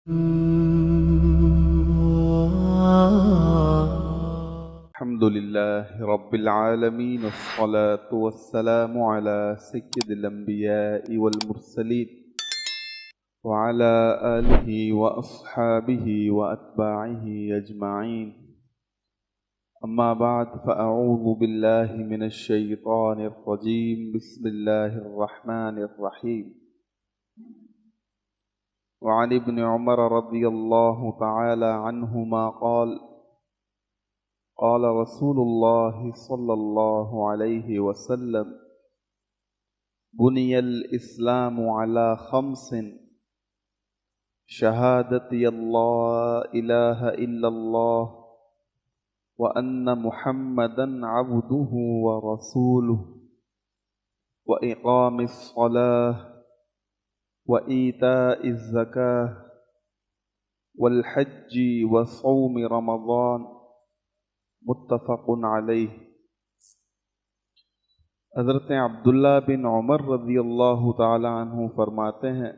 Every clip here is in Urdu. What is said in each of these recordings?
الحمد لله رب العالمين، والصلاة والسلام على سيد الأنبياء والمرسلين وعلى آله وأصحابه وأتباعه أجمعين. أما بعد، فأعوذ بالله من الشيطان الرجيم. بسم الله الرحمن الرحيم. وعن ابن عمر رضي الله تعالى عنهما قال: قال رسول الله صلى الله عليه وسلم: بني الإسلام على خمس: شهادة لا إله إلا الله وأن محمدا عبده ورسوله وإقام الصلاة وإيتاء الزكاة والحج وصوم رمضان. متفق علیہ. حضرت عبداللہ بن عمر رضی اللہ تعالی عنہ فرماتے ہیں،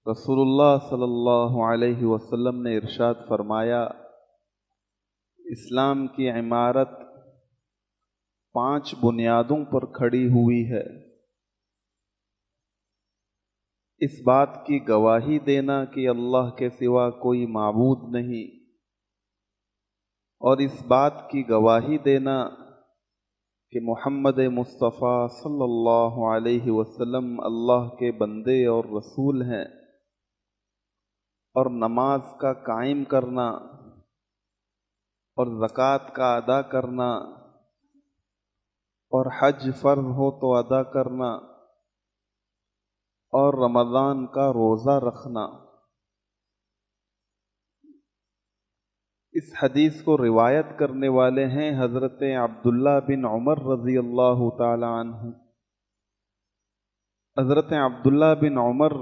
رسول اللہ صلی اللہ علیہ وسلم نے ارشاد فرمایا، اسلام کی عمارت 5 بنیادوں پر کھڑی ہوئی ہے. اس بات کی گواہی دینا کہ اللہ کے سوا کوئی معبود نہیں، اور اس بات کی گواہی دینا کہ محمد مصطفیٰ صلی اللہ علیہ وسلم اللہ کے بندے اور رسول ہیں، اور نماز کا قائم کرنا اور زکوٰۃ کا ادا کرنا اور حج فرض ہو تو ادا کرنا اور رمضان کا روزہ رکھنا. اس حدیث کو روایت کرنے والے ہیں حضرت عبداللہ بن عمر رضی اللہ تعالی عنہ. حضرت عبداللہ بن عمر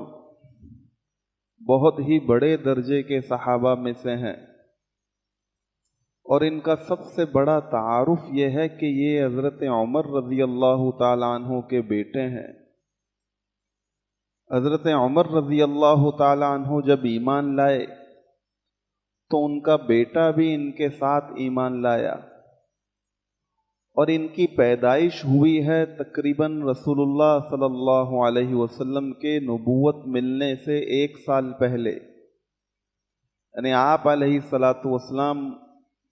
بہت ہی بڑے درجے کے صحابہ میں سے ہیں، اور ان کا سب سے بڑا تعارف یہ ہے کہ یہ حضرت عمر رضی اللہ تعالی عنہ کے بیٹے ہیں. حضرت عمر رضی اللہ تعالی عنہ جب ایمان لائے تو ان کا بیٹا بھی ان کے ساتھ ایمان لایا، اور ان کی پیدائش ہوئی ہے تقریباً رسول اللہ صلی اللہ علیہ وسلم کے نبوت ملنے سے 1 سال پہلے. یعنی آپ علیہ الصلاۃ والسلام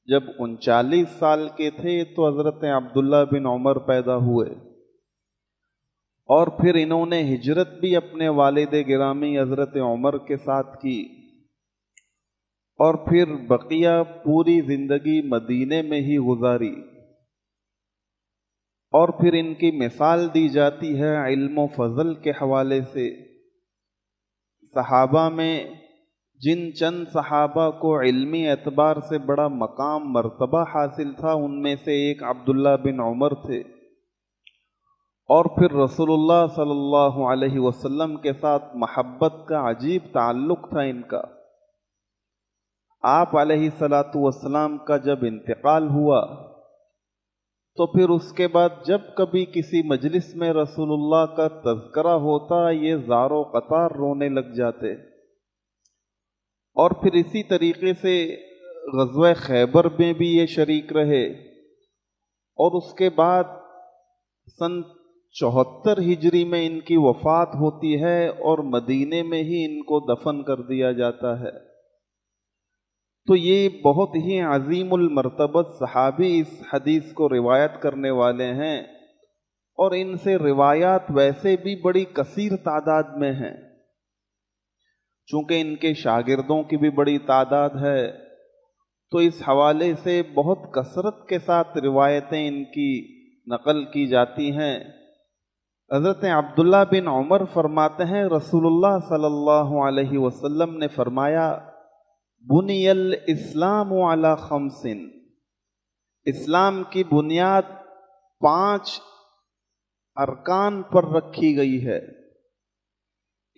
جب 39 سال کے تھے تو حضرت عبداللہ بن عمر پیدا ہوئے، اور پھر انہوں نے ہجرت بھی اپنے والد گرامی حضرت عمر کے ساتھ کی، اور پھر بقیہ پوری زندگی مدینے میں ہی گزاری. اور پھر ان کی مثال دی جاتی ہے علم و فضل کے حوالے سے. صحابہ میں جن چند صحابہ کو علمی اعتبار سے بڑا مقام مرتبہ حاصل تھا، ان میں سے ایک عبداللہ بن عمر تھے، اور پھر رسول اللہ صلی اللہ علیہ وسلم کے ساتھ محبت کا عجیب تعلق تھا ان کا. آپ علیہ الصلاۃ والسلام کا جب انتقال ہوا تو پھر اس کے بعد جب کبھی کسی مجلس میں رسول اللہ کا تذکرہ ہوتا، یہ زار و قطار رونے لگ جاتے. اور پھر اسی طریقے سے غزوہ خیبر میں بھی یہ شریک رہے، اور اس کے بعد سن 74 ہجری میں ان کی وفات ہوتی ہے، اور مدینے میں ہی ان کو دفن کر دیا جاتا ہے. تو یہ بہت ہی عظیم المرتبت صحابی اس حدیث کو روایت کرنے والے ہیں، اور ان سے روایات ویسے بھی بڑی کثیر تعداد میں ہیں. چونکہ ان کے شاگردوں کی بھی بڑی تعداد ہے، تو اس حوالے سے بہت کثرت کے ساتھ روایتیں ان کی نقل کی جاتی ہیں. حضرت عبداللہ بن عمر فرماتے ہیں، رسول اللہ صلی اللہ علیہ وسلم نے فرمایا، بنی الاسلام علی 5: اسلام کی بنیاد 5 ارکان پر رکھی گئی ہے.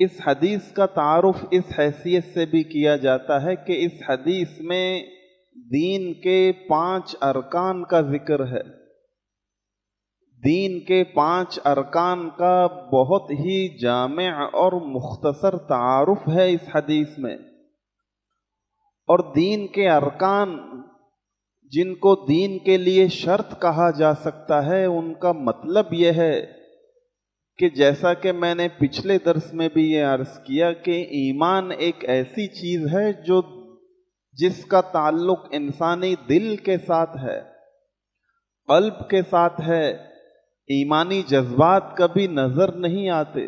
اس حدیث کا تعارف اس حیثیت سے بھی کیا جاتا ہے کہ اس حدیث میں دین کے 5 ارکان کا ذکر ہے. دین کے 5 ارکان کا بہت ہی جامع اور مختصر تعارف ہے اس حدیث میں۔ اور دین کے ارکان جن کو دین کے لیے شرط کہا جا سکتا ہے، ان کا مطلب یہ ہے کہ جیسا کہ میں نے پچھلے درس میں بھی یہ عرض کیا کہ ایمان ایک ایسی چیز ہے جس کا تعلق انسانی دل کے ساتھ ہے، قلب کے ساتھ ہے۔ ایمانی جذبات کبھی نظر نہیں آتے۔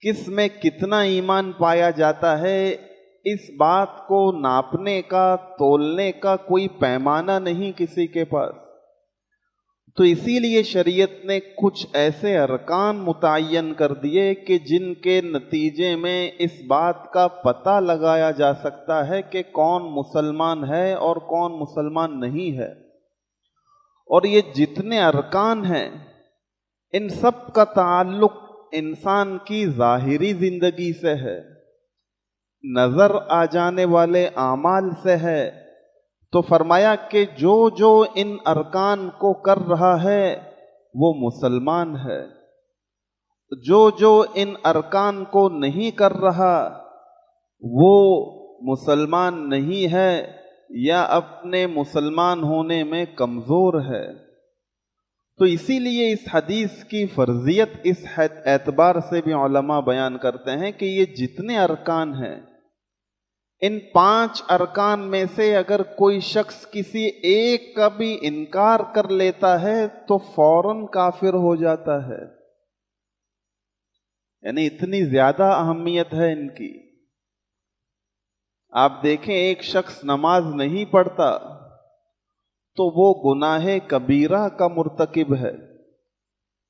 کس میں کتنا ایمان پایا جاتا ہے، اس بات کو ناپنے کا، تولنے کا کوئی پیمانہ نہیں کسی کے پاس۔ تو اسی لیے شریعت نے کچھ ایسے ارکان متعین کر دیے کہ جن کے نتیجے میں اس بات کا پتہ لگایا جا سکتا ہے کہ کون مسلمان ہے اور کون مسلمان نہیں ہے۔ اور یہ جتنے ارکان ہیں، ان سب کا تعلق انسان کی ظاہری زندگی سے ہے، نظر آ جانے والے اعمال سے ہے۔ تو فرمایا کہ جو ان ارکان کو کر رہا ہے وہ مسلمان ہے، جو ان ارکان کو نہیں کر رہا وہ مسلمان نہیں ہے یا اپنے مسلمان ہونے میں کمزور ہے۔ تو اسی لیے اس حدیث کی فرضیت اس اعتبار سے بھی علماء بیان کرتے ہیں کہ یہ جتنے ارکان ہیں، ان 5 ارکان میں سے اگر کوئی شخص کسی ایک کا بھی انکار کر لیتا ہے تو فوراً کافر ہو جاتا ہے۔ یعنی اتنی زیادہ اہمیت ہے ان کی۔ آپ دیکھیں، ایک شخص نماز نہیں پڑھتا تو وہ گناہ کبیرہ کا مرتکب ہے،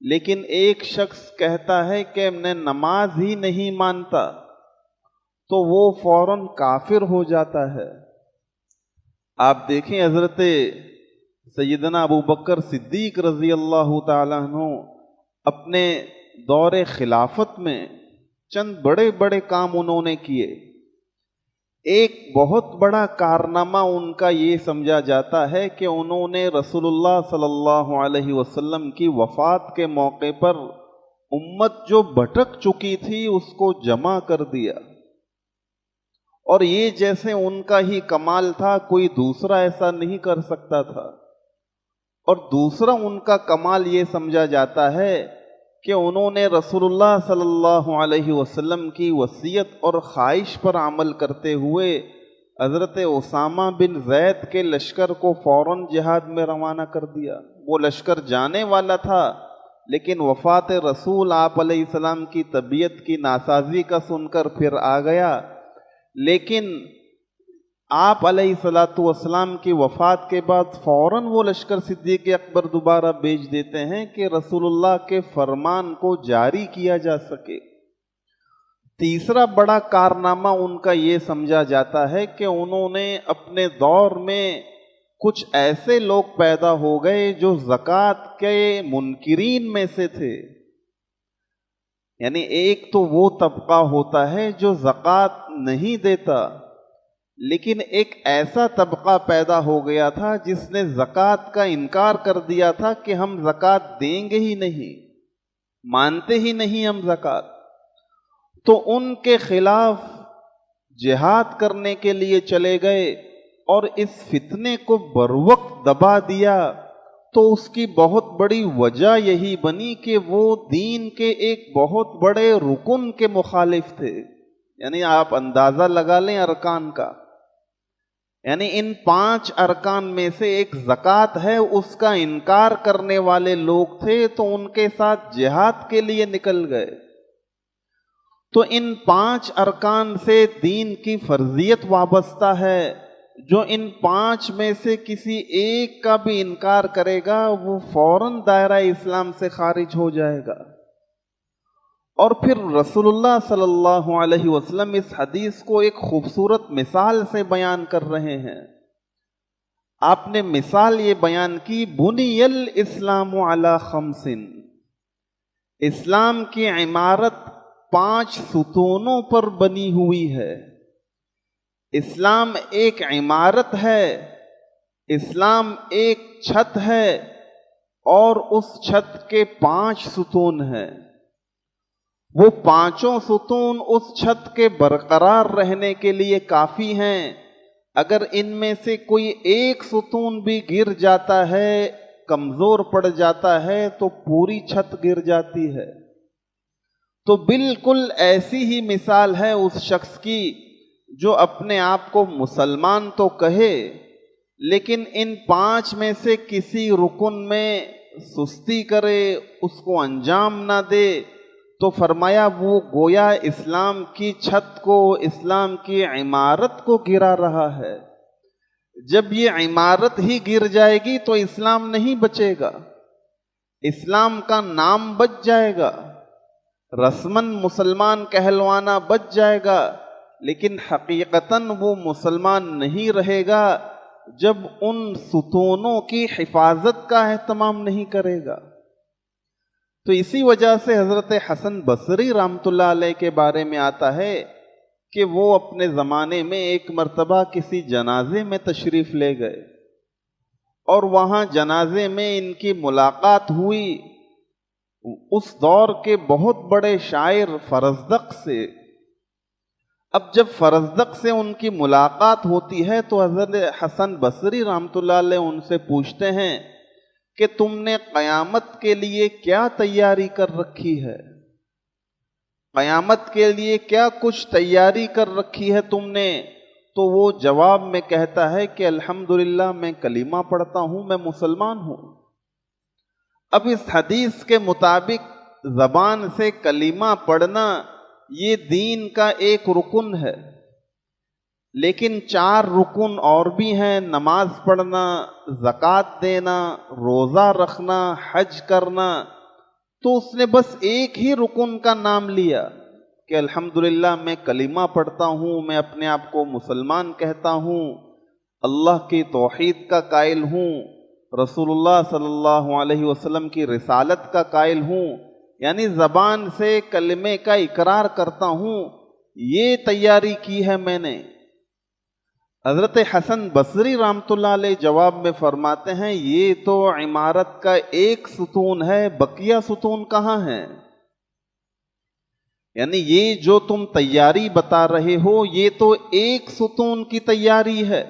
لیکن ایک شخص کہتا ہے کہ میں نماز ہی نہیں مانتا تو وہ فوراً کافر ہو جاتا ہے۔ آپ دیکھیں، حضرت سیدنا ابو بکر صدیق رضی اللہ تعالیٰ عنہ اپنے دور خلافت میں چند بڑے بڑے کام انہوں نے کیے۔ ایک بہت بڑا کارنامہ ان کا یہ سمجھا جاتا ہے کہ انہوں نے رسول اللہ صلی اللہ علیہ وسلم کی وفات کے موقع پر امت جو بھٹک چکی تھی اس کو جمع کر دیا، اور یہ جیسے ان کا ہی کمال تھا، کوئی دوسرا ایسا نہیں کر سکتا تھا۔ اور دوسرا ان کا کمال یہ سمجھا جاتا ہے کہ انہوں نے رسول اللہ صلی اللہ علیہ وسلم کی وصیت اور خواہش پر عمل کرتے ہوئے حضرت اسامہ بن زید کے لشکر کو فوراً جہاد میں روانہ کر دیا۔ وہ لشکر جانے والا تھا، لیکن وفات رسول آپ علیہ السلام کی طبیعت کی ناسازی کا سن کر پھر آ گیا۔ لیکن آپ علیہ السلام کی وفات کے بعد فوراً وہ لشکر صدیق اکبر دوبارہ بھیج دیتے ہیں کہ رسول اللہ کے فرمان کو جاری کیا جا سکے۔ تیسرا بڑا کارنامہ ان کا یہ سمجھا جاتا ہے کہ انہوں نے اپنے دور میں کچھ ایسے لوگ پیدا ہو گئے جو زکوٰۃ کے منکرین میں سے تھے۔ یعنی ایک تو وہ طبقہ ہوتا ہے جو زکوٰۃ نہیں دیتا، لیکن ایک ایسا طبقہ پیدا ہو گیا تھا جس نے زکوٰۃ کا انکار کر دیا تھا کہ ہم زکوٰۃ دیں گے ہی نہیں، مانتے ہی نہیں ہم زکوٰۃ۔ تو ان کے خلاف جہاد کرنے کے لیے چلے گئے اور اس فتنے کو بروقت دبا دیا۔ تو اس کی بہت بڑی وجہ یہی بنی کہ وہ دین کے ایک بہت بڑے رکن کے مخالف تھے۔ یعنی آپ اندازہ لگا لیں ارکان کا، یعنی ان 5 ارکان میں سے ایک زکوٰۃ ہے، اس کا انکار کرنے والے لوگ تھے، تو ان کے ساتھ جہاد کے لیے نکل گئے۔ تو ان 5 ارکان سے دین کی فرضیت وابستہ ہے۔ جو ان 5 میں سے کسی ایک کا بھی انکار کرے گا وہ فوراً دائرہ اسلام سے خارج ہو جائے گا۔ اور پھر رسول اللہ صلی اللہ علیہ وسلم اس حدیث کو ایک خوبصورت مثال سے بیان کر رہے ہیں۔ آپ نے مثال یہ بیان کی، بنی الاسلام علی 5، اسلام کی عمارت 5 ستونوں پر بنی ہوئی ہے۔ اسلام ایک عمارت ہے، اسلام ایک چھت ہے، اور اس چھت کے 5 ستون ہیں، وہ 5 ستون اس چھت کے برقرار رہنے کے لیے کافی ہیں۔ اگر ان میں سے کوئی ایک ستون بھی گر جاتا ہے، کمزور پڑ جاتا ہے، تو پوری چھت گر جاتی ہے۔ تو بالکل ایسی ہی مثال ہے اس شخص کی جو اپنے آپ کو مسلمان تو کہے لیکن ان 5 میں سے کسی رکن میں سستی کرے، اس کو انجام نہ دے، تو فرمایا وہ گویا اسلام کی چھت کو، اسلام کی عمارت کو گرا رہا ہے۔ جب یہ عمارت ہی گر جائے گی تو اسلام نہیں بچے گا، اسلام کا نام بچ جائے گا، رسماً مسلمان کہلوانا بچ جائے گا، لیکن حقیقتاً وہ مسلمان نہیں رہے گا جب ان ستونوں کی حفاظت کا اہتمام نہیں کرے گا۔ تو اسی وجہ سے حضرت حسن بصری رحمۃ اللہ علیہ کے بارے میں آتا ہے کہ وہ اپنے زمانے میں ایک مرتبہ کسی جنازے میں تشریف لے گئے اور وہاں جنازے میں ان کی ملاقات ہوئی اس دور کے بہت بڑے شاعر فرزدق سے۔ اب جب فرزدق سے ان کی ملاقات ہوتی ہے تو حضرت حسن بصری رحمۃ اللہ علیہ ان سے پوچھتے ہیں کہ تم نے قیامت کے لیے کیا تیاری کر رکھی ہے؟ قیامت کے لیے کیا کچھ تیاری کر رکھی ہے تم نے؟ تو وہ جواب میں کہتا ہے کہ الحمدللہ میں کلمہ پڑھتا ہوں، میں مسلمان ہوں۔ اب اس حدیث کے مطابق زبان سے کلمہ پڑھنا یہ دین کا ایک رکن ہے، لیکن 4 رکن اور بھی ہیں، نماز پڑھنا، زکوٰۃ دینا، روزہ رکھنا، حج کرنا۔ تو اس نے بس ایک ہی رکن کا نام لیا کہ الحمدللہ میں کلمہ پڑھتا ہوں، میں اپنے آپ کو مسلمان کہتا ہوں، اللہ کی توحید کا قائل ہوں، رسول اللہ صلی اللہ علیہ وسلم کی رسالت کا قائل ہوں، یعنی زبان سے کلمے کا اقرار کرتا ہوں، یہ تیاری کی ہے میں نے۔ حضرت حسن بصری رحمۃ اللہ علیہ جواب میں فرماتے ہیں یہ تو عمارت کا ایک ستون ہے، بقیہ ستون کہاں ہیں؟ یعنی یہ جو تم تیاری بتا رہے ہو یہ تو ایک ستون کی تیاری ہے،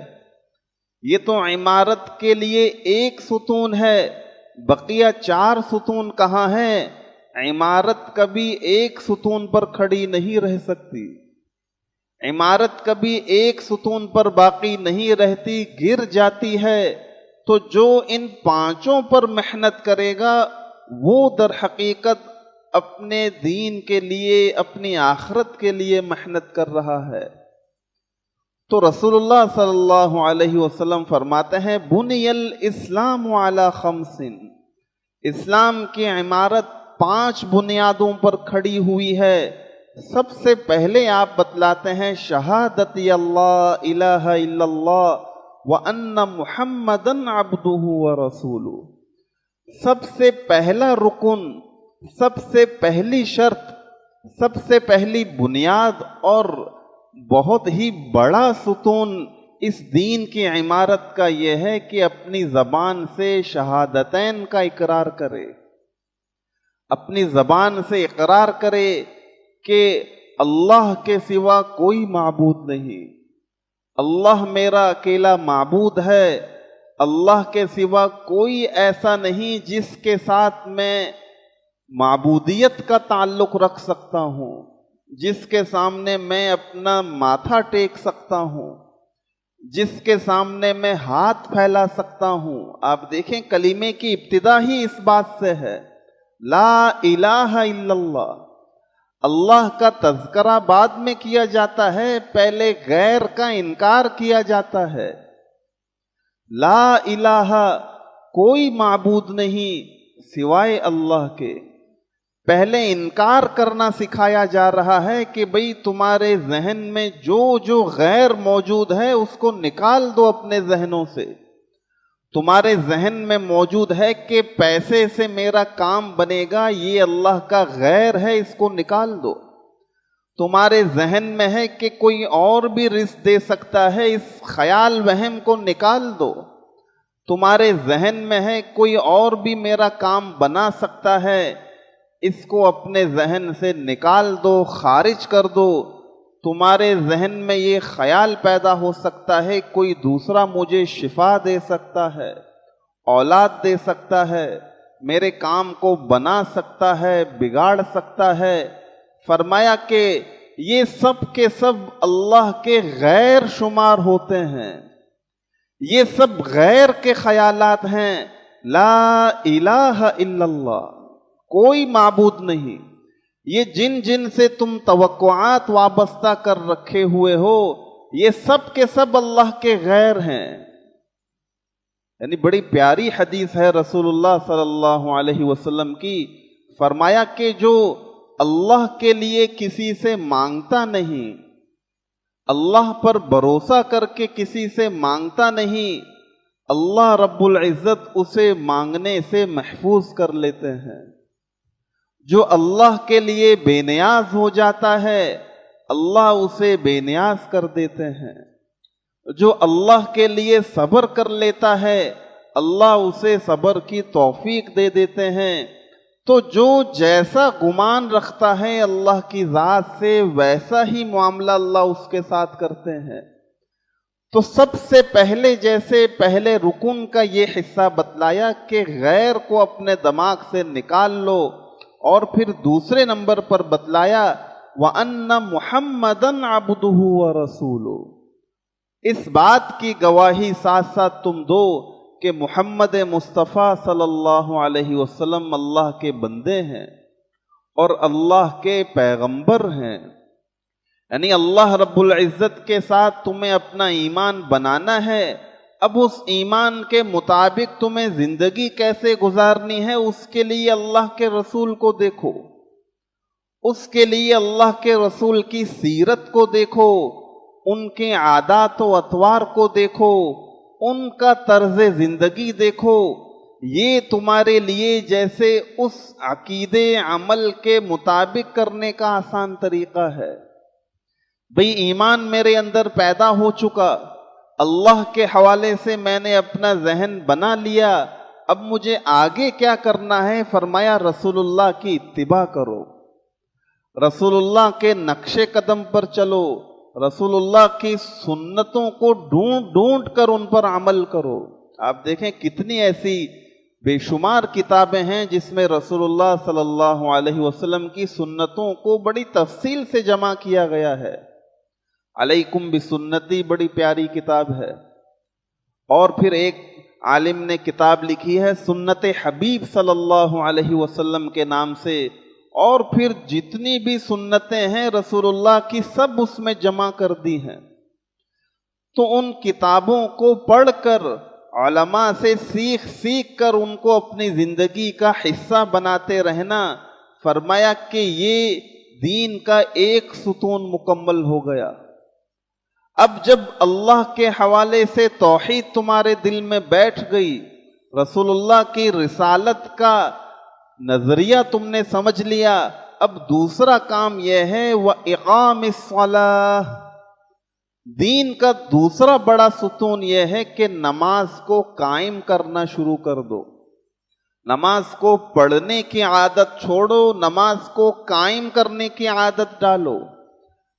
یہ تو عمارت کے لیے ایک ستون ہے، بقیہ 4 ستون کہاں ہیں؟ عمارت کبھی ایک ستون پر کھڑی نہیں رہ سکتی، عمارت کبھی ایک ستون پر باقی نہیں رہتی، گر جاتی ہے۔ تو جو ان 5 پر محنت کرے گا وہ در حقیقت اپنے دین کے لیے، اپنی آخرت کے لیے محنت کر رہا ہے۔ تو رسول اللہ صلی اللہ علیہ وسلم فرماتے ہیں بنی الاسلام علی 5، اسلام کی عمارت 5 بنیادوں پر کھڑی ہوئی ہے۔ سب سے پہلے آپ بتلاتے ہیں شہادت اللہ الہ الا اللہ وان محمدا عبدہ ورسولہ۔ سب سے پہلا رکن، سب سے پہلی شرط، سب سے پہلی بنیاد اور بہت ہی بڑا ستون اس دین کی عمارت کا یہ ہے کہ اپنی زبان سے شہادتین کا اقرار کرے، اپنی زبان سے اقرار کرے کہ اللہ کے سوا کوئی معبود نہیں، اللہ میرا اکیلا معبود ہے، اللہ کے سوا کوئی ایسا نہیں جس کے ساتھ میں معبودیت کا تعلق رکھ سکتا ہوں، جس کے سامنے میں اپنا ماتھا ٹیک سکتا ہوں، جس کے سامنے میں ہاتھ پھیلا سکتا ہوں۔ آپ دیکھیں کلمے کی ابتدا ہی اس بات سے ہے، لا الہ الا اللہ۔ اللہ کا تذکرہ بعد میں کیا جاتا ہے، پہلے غیر کا انکار کیا جاتا ہے۔ لا الہ، کوئی معبود نہیں سوائے اللہ کے۔ پہلے انکار کرنا سکھایا جا رہا ہے کہ بھئی تمہارے ذہن میں جو جو غیر موجود ہے اس کو نکال دو اپنے ذہنوں سے۔ تمہارے ذہن میں موجود ہے کہ پیسے سے میرا کام بنے گا، یہ اللہ کا غیر ہے، اس کو نکال دو۔ تمہارے ذہن میں ہے کہ کوئی اور بھی رزق دے سکتا ہے، اس خیال وہم کو نکال دو۔ تمہارے ذہن میں ہے کوئی اور بھی میرا کام بنا سکتا ہے، اس کو اپنے ذہن سے نکال دو، خارج کر دو۔ تمہارے ذہن میں یہ خیال پیدا ہو سکتا ہے کوئی دوسرا مجھے شفا دے سکتا ہے، اولاد دے سکتا ہے، میرے کام کو بنا سکتا ہے، بگاڑ سکتا ہے۔ فرمایا کہ یہ سب کے سب اللہ کے غیر شمار ہوتے ہیں، یہ سب غیر کے خیالات ہیں۔ لا الہ الا اللہ، کوئی معبود نہیں۔ یہ جن جن سے تم توقعات وابستہ کر رکھے ہوئے ہو، یہ سب کے سب اللہ کے غیر ہیں۔ یعنی بڑی پیاری حدیث ہے رسول اللہ صلی اللہ علیہ وسلم کی۔ فرمایا کہ جو اللہ کے لیے کسی سے مانگتا نہیں، اللہ پر بھروسہ کر کے کسی سے مانگتا نہیں، اللہ رب العزت اسے مانگنے سے محفوظ کر لیتے ہیں۔ جو اللہ کے لیے بے نیاز ہو جاتا ہے، اللہ اسے بے نیاز کر دیتے ہیں۔ جو اللہ کے لیے صبر کر لیتا ہے، اللہ اسے صبر کی توفیق دے دیتے ہیں۔ تو جو جیسا گمان رکھتا ہے اللہ کی ذات سے، ویسا ہی معاملہ اللہ اس کے ساتھ کرتے ہیں۔ تو سب سے پہلے جیسے پہلے رکن کا یہ حصہ بتلایا کہ غیر کو اپنے دماغ سے نکال لو، اور پھر دوسرے نمبر پر بتلایا وَأَنَّ مُحَمَّدًا عَبْدُهُ وَرَسُولُهُ۔ اس بات کی گواہی ساتھ ساتھ تم دو کہ محمد مصطفیٰ صلی اللہ علیہ وسلم اللہ کے بندے ہیں اور اللہ کے پیغمبر ہیں۔ یعنی اللہ رب العزت کے ساتھ تمہیں اپنا ایمان بنانا ہے۔ اب اس ایمان کے مطابق تمہیں زندگی کیسے گزارنی ہے، اس کے لیے اللہ کے رسول کو دیکھو، اس کے لیے اللہ کے رسول کی سیرت کو دیکھو، ان کے عادات و اطوار کو دیکھو، ان کا طرز زندگی دیکھو۔ یہ تمہارے لیے جیسے اس عقیدے عمل کے مطابق کرنے کا آسان طریقہ ہے۔ بھئی ایمان میرے اندر پیدا ہو چکا، اللہ کے حوالے سے میں نے اپنا ذہن بنا لیا، اب مجھے آگے کیا کرنا ہے؟ فرمایا رسول اللہ کی اتباع کرو، رسول اللہ کے نقش قدم پر چلو، رسول اللہ کی سنتوں کو ڈھونڈ ڈھونڈ کر ان پر عمل کرو۔ آپ دیکھیں کتنی ایسی بے شمار کتابیں ہیں جس میں رسول اللہ صلی اللہ علیہ وسلم کی سنتوں کو بڑی تفصیل سے جمع کیا گیا ہے۔ علیکم بسنتی بڑی پیاری کتاب ہے۔ اور پھر ایک عالم نے کتاب لکھی ہے سنت حبیب صلی اللہ علیہ وسلم کے نام سے، اور پھر جتنی بھی سنتیں ہیں رسول اللہ کی سب اس میں جمع کر دی ہیں۔ تو ان کتابوں کو پڑھ کر علماء سے سیکھ سیکھ کر ان کو اپنی زندگی کا حصہ بناتے رہنا، فرمایا کہ یہ دین کا ایک ستون مکمل ہو گیا۔ اب جب اللہ کے حوالے سے توحید تمہارے دل میں بیٹھ گئی، رسول اللہ کی رسالت کا نظریہ تم نے سمجھ لیا، اب دوسرا کام یہ ہے وَإِقَامِ الصَّلَاةِ، دین کا دوسرا بڑا ستون یہ ہے کہ نماز کو قائم کرنا شروع کر دو۔ نماز کو پڑھنے کی عادت چھوڑو، نماز کو قائم کرنے کی عادت ڈالو۔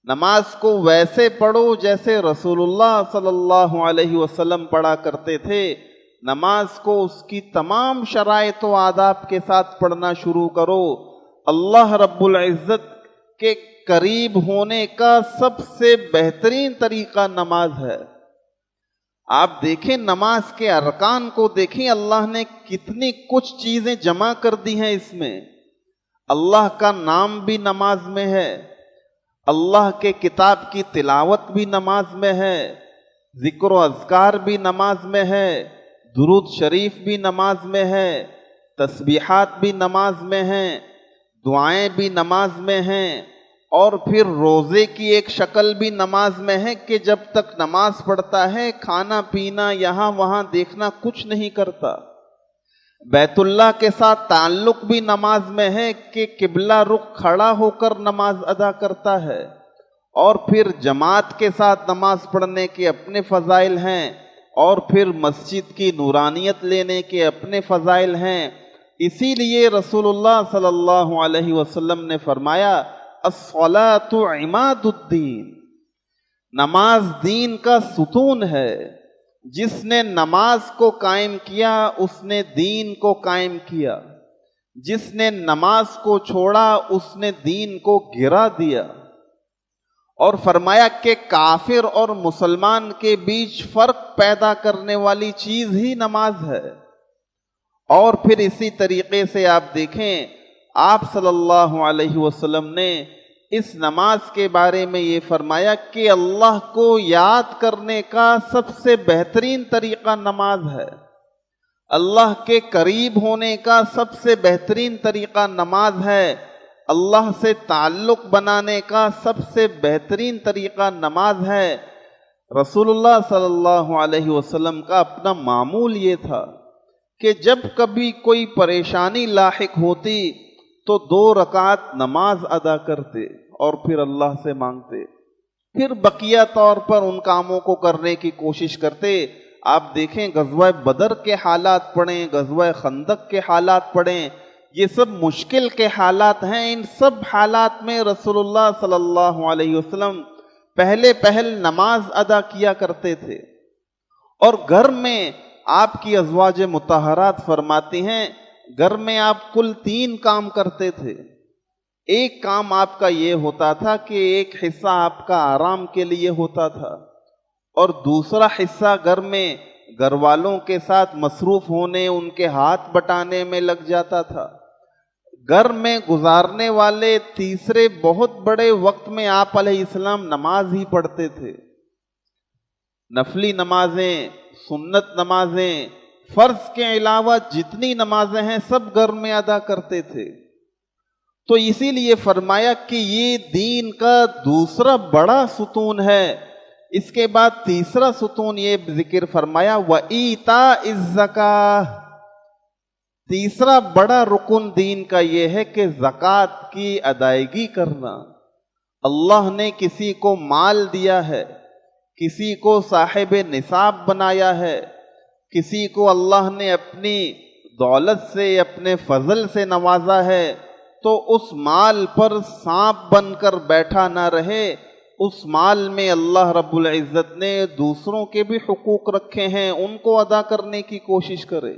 نماز کو ویسے پڑھو جیسے رسول اللہ صلی اللہ علیہ وسلم پڑھا کرتے تھے۔ نماز کو اس کی تمام شرائط و آداب کے ساتھ پڑھنا شروع کرو۔ اللہ رب العزت کے قریب ہونے کا سب سے بہترین طریقہ نماز ہے۔ آپ دیکھیں نماز کے ارکان کو دیکھیں، اللہ نے کتنی کچھ چیزیں جمع کر دی ہیں اس میں۔ اللہ کا نام بھی نماز میں ہے، اللہ کے کتاب کی تلاوت بھی نماز میں ہے، ذکر و اذکار بھی نماز میں ہے، درود شریف بھی نماز میں ہے، تسبیحات بھی نماز میں ہیں، دعائیں بھی نماز میں ہیں، اور پھر روزے کی ایک شکل بھی نماز میں ہے کہ جب تک نماز پڑھتا ہے کھانا پینا یہاں وہاں دیکھنا کچھ نہیں کرتا۔ بیت اللہ کے ساتھ تعلق بھی نماز میں ہے کہ قبلہ رخ کھڑا ہو کر نماز ادا کرتا ہے، اور پھر جماعت کے ساتھ نماز پڑھنے کے اپنے فضائل ہیں۔ اور پھر مسجد کی نورانیت لینے کے اپنے فضائل ہیں۔ اسی لیے رسول اللہ صلی اللہ علیہ وسلم نے فرمایا الصلاۃ عماد الدین، نماز دین کا ستون ہے، جس نے نماز کو قائم کیا اس نے دین کو قائم کیا، جس نے نماز کو چھوڑا اس نے دین کو گرا دیا۔ اور فرمایا کہ کافر اور مسلمان کے بیچ فرق پیدا کرنے والی چیز ہی نماز ہے۔ اور پھر اسی طریقے سے آپ دیکھیں، آپ صلی اللہ علیہ وسلم نے اس نماز کے بارے میں یہ فرمایا کہ اللہ کو یاد کرنے کا سب سے بہترین طریقہ نماز ہے، اللہ کے قریب ہونے کا سب سے بہترین طریقہ نماز ہے، اللہ سے تعلق بنانے کا سب سے بہترین طریقہ نماز ہے۔ رسول اللہ صلی اللہ علیہ وسلم کا اپنا معمول یہ تھا کہ جب کبھی کوئی پریشانی لاحق ہوتی تو 2 رکعت نماز ادا کرتے اور پھر اللہ سے مانگتے، پھر بقیہ طور پر ان کاموں کو کرنے کی کوشش کرتے۔ آپ دیکھیں غزوہ بدر کے حالات پڑھیں، غزوہ خندق کے حالات پڑھیں، یہ سب مشکل کے حالات ہیں۔ ان سب حالات میں رسول اللہ صلی اللہ علیہ وسلم پہل نماز ادا کیا کرتے تھے۔ اور گھر میں آپ کی ازواج مطہرات فرماتی ہیں گھر میں آپ کل 3 کام کرتے تھے۔ ایک کام آپ کا یہ ہوتا تھا کہ ایک حصہ آپ کا آرام کے لیے ہوتا تھا اور دوسرا حصہ گھر میں گھر والوں کے ساتھ مصروف ہونے، ان کے ہاتھ بٹانے میں لگ جاتا تھا۔ گھر میں گزارنے والے تیسرے بہت بڑے وقت میں آپ علیہ السلام نماز ہی پڑھتے تھے۔ نفلی نمازیں، سنت نمازیں، فرض کے علاوہ جتنی نمازیں ہیں سب گھر میں ادا کرتے تھے۔ تو اسی لیے فرمایا کہ یہ دین کا دوسرا بڑا ستون ہے۔ اس کے بعد تیسرا ستون یہ ذکر فرمایا وَإِيتَاءِ الزَّكَاةِ، تیسرا بڑا رکن دین کا یہ ہے کہ زکوٰۃ کی ادائیگی کرنا۔ اللہ نے کسی کو مال دیا ہے، کسی کو صاحب نصاب بنایا ہے، کسی کو اللہ نے اپنی دولت سے، اپنے فضل سے نوازا ہے، تو اس مال پر سانپ بن کر بیٹھا نہ رہے۔ اس مال میں اللہ رب العزت نے دوسروں کے بھی حقوق رکھے ہیں، ان کو ادا کرنے کی کوشش کرے۔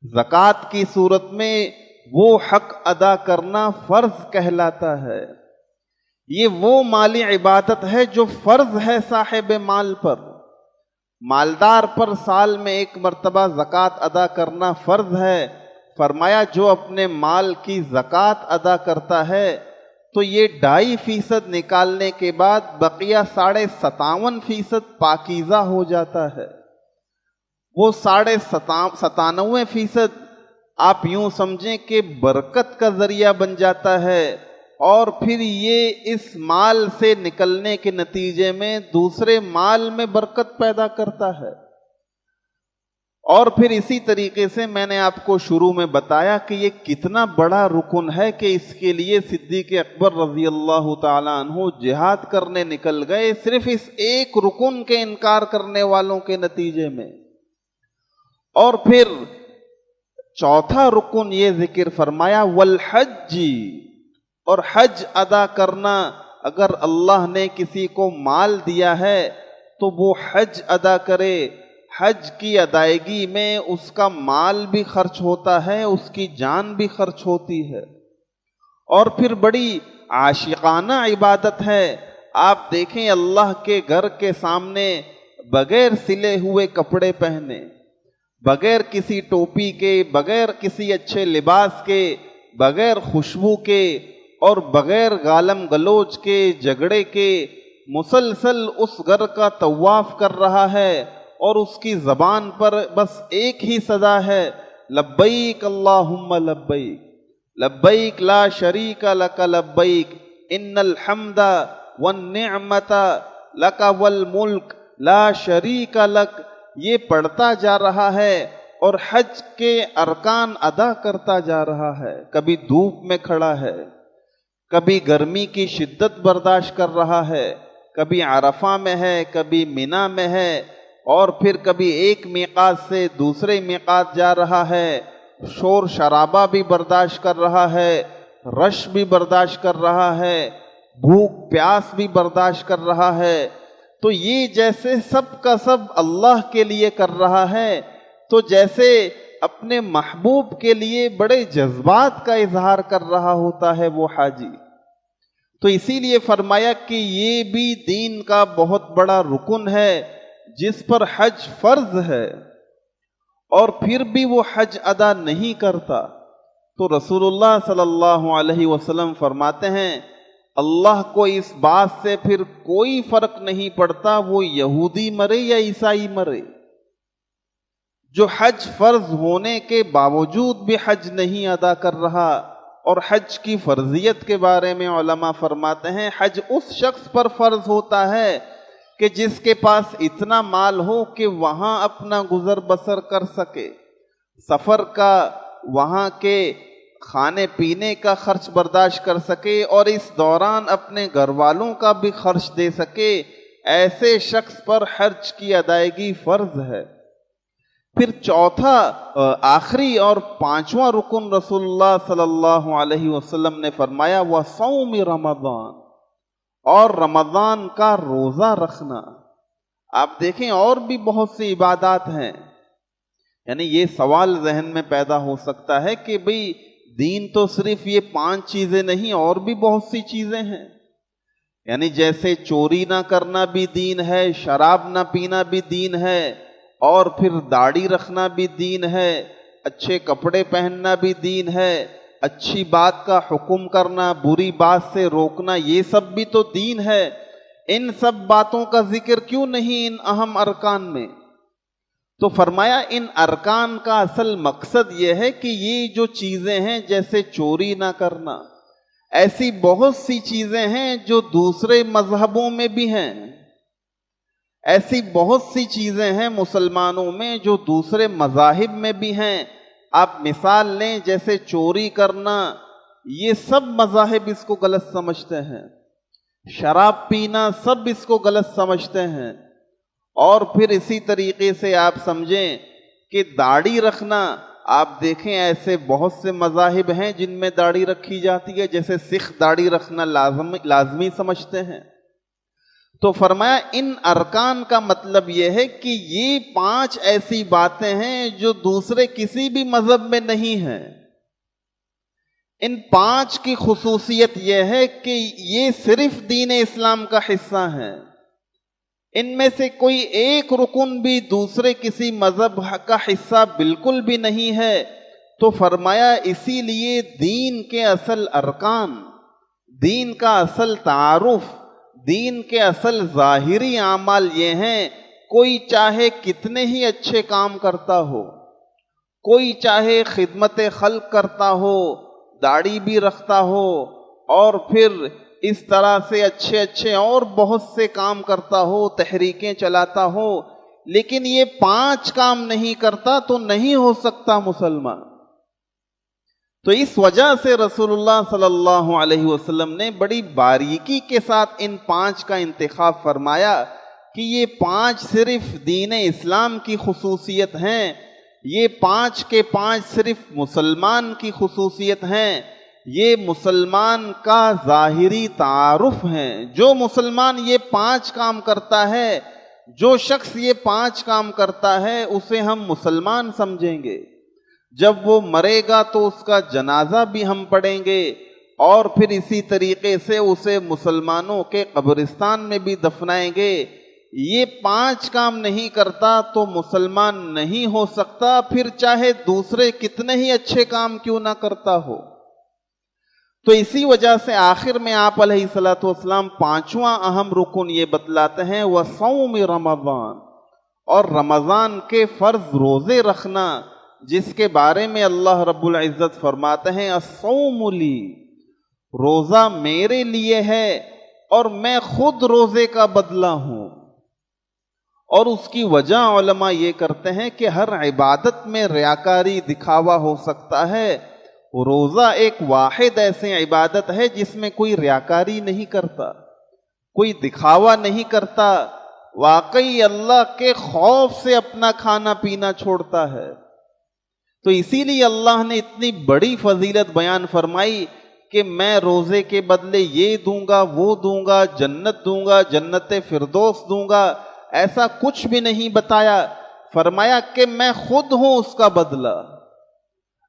زکوٰۃ کی صورت میں وہ حق ادا کرنا فرض کہلاتا ہے۔ یہ وہ مالی عبادت ہے جو فرض ہے صاحب مال پر۔ مالدار پر سال میں 1 مرتبہ زکوٰۃ ادا کرنا فرض ہے۔ فرمایا جو اپنے مال کی زکوٰۃ ادا کرتا ہے تو یہ 2.5% نکالنے کے بعد بقیہ 57.5% پاکیزہ ہو جاتا ہے۔ وہ 97.5% آپ یوں سمجھیں کہ برکت کا ذریعہ بن جاتا ہے، اور پھر یہ اس مال سے نکلنے کے نتیجے میں دوسرے مال میں برکت پیدا کرتا ہے۔ اور پھر اسی طریقے سے میں نے آپ کو شروع میں بتایا کہ یہ کتنا بڑا رکن ہے کہ اس کے لیے صدیق اکبر رضی اللہ تعالیٰ عنہ جہاد کرنے نکل گئے، صرف اس ایک رکن کے انکار کرنے والوں کے نتیجے میں۔ اور پھر چوتھا رکن یہ ذکر فرمایا والحج، اور حج ادا کرنا۔ اگر اللہ نے کسی کو مال دیا ہے تو وہ حج ادا کرے۔ حج کی ادائیگی میں اس کا مال بھی خرچ ہوتا ہے، اس کی جان بھی خرچ ہوتی ہے، اور پھر بڑی عاشقانہ عبادت ہے۔ آپ دیکھیں اللہ کے گھر کے سامنے بغیر سلے ہوئے کپڑے پہنے، بغیر کسی ٹوپی کے، بغیر کسی اچھے لباس کے، بغیر خوشبو کے اور بغیر گالم گلوچ کے، جھگڑے کے، مسلسل اس گھر کا طواف کر رہا ہے، اور اس کی زبان پر بس ایک ہی صدا ہے لبیک اللہم لبیک، لبیک لا شریک لک لبیک، ان الحمد والنعمت لک والملک لا شریک لک۔ یہ پڑھتا جا رہا ہے اور حج کے ارکان ادا کرتا جا رہا ہے۔ کبھی دھوپ میں کھڑا ہے، کبھی گرمی کی شدت برداشت کر رہا ہے، کبھی عرفہ میں ہے، کبھی منا میں ہے، اور پھر کبھی ایک میقات سے دوسرے میقات جا رہا ہے، شور شرابہ بھی برداشت کر رہا ہے، رش بھی برداشت کر رہا ہے، بھوک پیاس بھی برداشت کر رہا ہے، تو یہ جیسے سب کا سب اللہ کے لیے کر رہا ہے، تو جیسے اپنے محبوب کے لیے بڑے جذبات کا اظہار کر رہا ہوتا ہے وہ حاجی۔ تو اسی لیے فرمایا کہ یہ بھی دین کا بہت بڑا رکن ہے جس پر حج فرض ہے، اور پھر بھی وہ حج ادا نہیں کرتا، تو رسول اللہ صلی اللہ علیہ وسلم فرماتے ہیں اللہ کو اس بات سے پھر کوئی فرق نہیں پڑتا وہ یہودی مرے یا عیسائی مرے، جو حج فرض ہونے کے باوجود بھی حج نہیں ادا کر رہا۔ اور حج کی فرضیت کے بارے میں علماء فرماتے ہیں حج اس شخص پر فرض ہوتا ہے کہ جس کے پاس اتنا مال ہو کہ وہاں اپنا گزر بسر کر سکے، سفر کا، وہاں کے کھانے پینے کا خرچ برداشت کر سکے، اور اس دوران اپنے گھر والوں کا بھی خرچ دے سکے، ایسے شخص پر حج کی ادائیگی فرض ہے۔ پھر چوتھا آخری اور پانچواں رکن رسول اللہ صلی اللہ علیہ وسلم نے فرمایا وَصَوْمِ رمضان، اور رمضان کا روزہ رکھنا۔ آپ دیکھیں اور بھی بہت سی عبادات ہیں، یعنی یہ سوال ذہن میں پیدا ہو سکتا ہے کہ بھئی دین تو صرف یہ 5 چیزیں نہیں، اور بھی بہت سی چیزیں ہیں، یعنی جیسے چوری نہ کرنا بھی دین ہے، شراب نہ پینا بھی دین ہے، اور پھر داڑھی رکھنا بھی دین ہے، اچھے کپڑے پہننا بھی دین ہے، اچھی بات کا حکم کرنا، بری بات سے روکنا، یہ سب بھی تو دین ہے۔ ان سب باتوں کا ذکر کیوں نہیں ان اہم ارکان میں؟ تو فرمایا ان ارکان کا اصل مقصد یہ ہے کہ یہ جو چیزیں ہیں جیسے چوری نہ کرنا، ایسی بہت سی چیزیں ہیں جو دوسرے مذہبوں میں بھی ہیں، ایسی بہت سی چیزیں ہیں مسلمانوں میں جو دوسرے مذاہب میں بھی ہیں۔ آپ مثال لیں جیسے چوری کرنا، یہ سب مذاہب اس کو غلط سمجھتے ہیں، شراب پینا سب اس کو غلط سمجھتے ہیں، اور پھر اسی طریقے سے آپ سمجھیں کہ داڑھی رکھنا، آپ دیکھیں ایسے بہت سے مذاہب ہیں جن میں داڑھی رکھی جاتی ہے، جیسے سکھ داڑھی رکھنا لازمی سمجھتے ہیں۔ تو فرمایا ان ارکان کا مطلب یہ ہے کہ یہ 5 ایسی باتیں ہیں جو دوسرے کسی بھی مذہب میں نہیں ہیں۔ ان 5 کی خصوصیت یہ ہے کہ یہ صرف دین اسلام کا حصہ ہیں، ان میں سے کوئی ایک رکن بھی دوسرے کسی مذہب کا حصہ بالکل بھی نہیں ہے۔ تو فرمایا اسی لیے دین کے اصل ارکان، دین کا اصل تعارف، دین کے اصل ظاہری اعمال یہ ہیں، کوئی چاہے کتنے ہی اچھے کام کرتا ہو، کوئی چاہے خدمت خلق کرتا ہو، داڑھی بھی رکھتا ہو، اور پھر اس طرح سے اچھے اور بہت سے کام کرتا ہو، تحریکیں چلاتا ہو، لیکن یہ 5 کام نہیں کرتا تو نہیں ہو سکتا مسلمان۔ تو اس وجہ سے رسول اللہ صلی اللہ علیہ وسلم نے بڑی باریکی کے ساتھ ان 5 کا انتخاب فرمایا کہ یہ 5 صرف دین اسلام کی خصوصیت ہیں، یہ 5 کے 5 صرف مسلمان کی خصوصیت ہیں، یہ مسلمان کا ظاہری تعارف ہیں۔ جو مسلمان یہ 5 کام کرتا ہے، جو شخص یہ 5 کام کرتا ہے اسے ہم مسلمان سمجھیں گے، جب وہ مرے گا تو اس کا جنازہ بھی ہم پڑھیں گے، اور پھر اسی طریقے سے اسے مسلمانوں کے قبرستان میں بھی دفنائیں گے۔ یہ 5 کام نہیں کرتا تو مسلمان نہیں ہو سکتا، پھر چاہے دوسرے کتنے ہی اچھے کام کیوں نہ کرتا ہو۔ تو اسی وجہ سے آخر میں آپ علیہ الصلوۃ والسلام 5واں اہم رکن یہ بتلاتے ہیں وَصَوْمِ رمضان، اور رمضان کے فرض روزے رکھنا، جس کے بارے میں اللہ رب العزت فرماتے ہیں الصوم لی، روزہ میرے لیے ہے اور میں خود روزے کا بدلہ ہوں۔ اور اس کی وجہ علماء یہ کرتے ہیں کہ ہر عبادت میں ریاکاری، دکھاوا ہو سکتا ہے، روزہ ایک واحد ایسی عبادت ہے جس میں کوئی ریاکاری نہیں کرتا، کوئی دکھاوا نہیں کرتا، واقعی اللہ کے خوف سے اپنا کھانا پینا چھوڑتا ہے۔ تو اسی لیے اللہ نے اتنی بڑی فضیلت بیان فرمائی کہ میں روزے کے بدلے یہ دوں گا، وہ دوں گا، جنت دوں گا، جنت فردوس دوں گا، ایسا کچھ بھی نہیں بتایا۔ فرمایا کہ میں خود ہوں اس کا بدلہ۔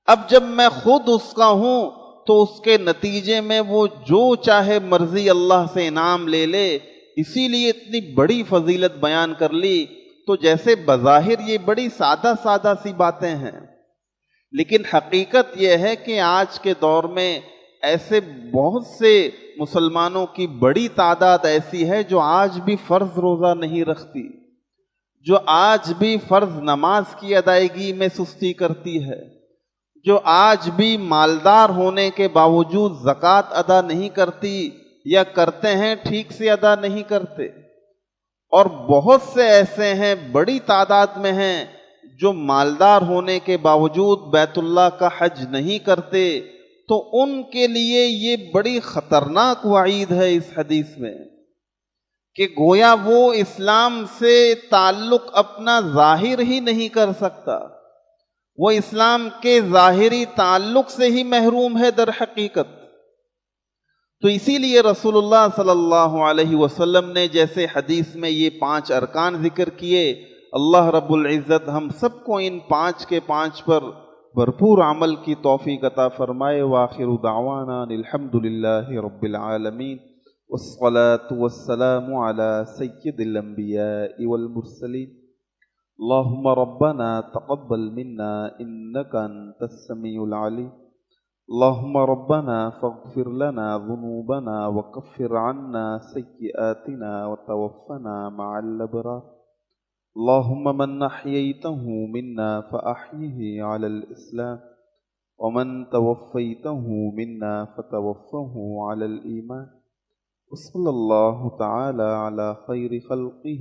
اب جب میں خود اس کا ہوں تو اس کے نتیجے میں وہ جو چاہے مرضی اللہ سے انعام لے لے۔ اسی لیے اتنی بڑی فضیلت بیان کر لی۔ تو جیسے بظاہر یہ بڑی سادہ سادہ سی باتیں ہیں، لیکن حقیقت یہ ہے کہ آج کے دور میں ایسے بہت سے مسلمانوں کی بڑی تعداد ایسی ہے جو آج بھی فرض روزہ نہیں رکھتی، جو آج بھی فرض نماز کی ادائیگی میں سستی کرتی ہے، جو آج بھی مالدار ہونے کے باوجود زکوٰۃ ادا نہیں کرتی، یا کرتے ہیں ٹھیک سے ادا نہیں کرتے۔ اور بہت سے ایسے ہیں، بڑی تعداد میں ہیں، جو مالدار ہونے کے باوجود بیت اللہ کا حج نہیں کرتے۔ تو ان کے لیے یہ بڑی خطرناک وعید ہے اس حدیث میں کہ گویا وہ اسلام سے تعلق اپنا ظاہر ہی نہیں کر سکتا، وہ اسلام کے ظاہری تعلق سے ہی محروم ہے در حقیقت۔ تو اسی لیے رسول اللہ صلی اللہ علیہ وسلم نے جیسے حدیث میں یہ 5 ارکان ذکر کیے، اللہ رب العزت ہم سب کو ان 5 کے 5 پر بھرپور عمل کی توفیق عطا فرمائے۔ وآخر دعوانا الحمد للہ رب العالمین، والصلاة والسلام على سید الانبیاء والمرسلین۔ اللہم ربنا تقبل منا انک انت السمیع العلیم، اللہم ربنا فاغفر لنا ذنوبنا وکفر عنا سیئاتنا وتوفنا مع الابرار۔ اللہم من احییتہ منا فاحیہ علی الاسلام، ومن توفیتہ منا فتوفہ علی الایمان، وصلی اللہ تعالی علی خیر خلقہ